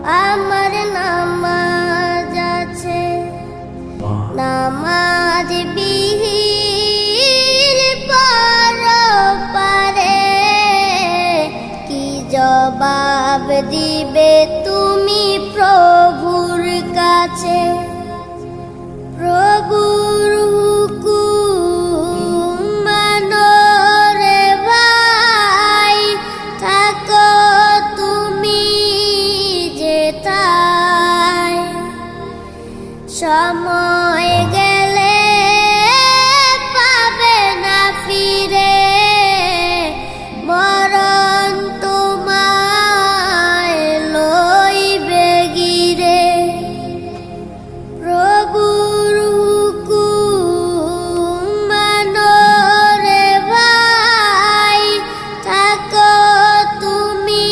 আমার নামাজ আছে, নামাজ বিহীন পরপারে কি জবাব দিবে তুমি প্রভুর কাছে? প্রভুর হুকুম মানো রে ভাই, থাকো তুমি যেথায়। সময় গেলে পাবে না ফিরে, মরণ তোমায় লইবে গিরে। প্রভুর হুকুম মানো রে ভাই, থাকো তুমি।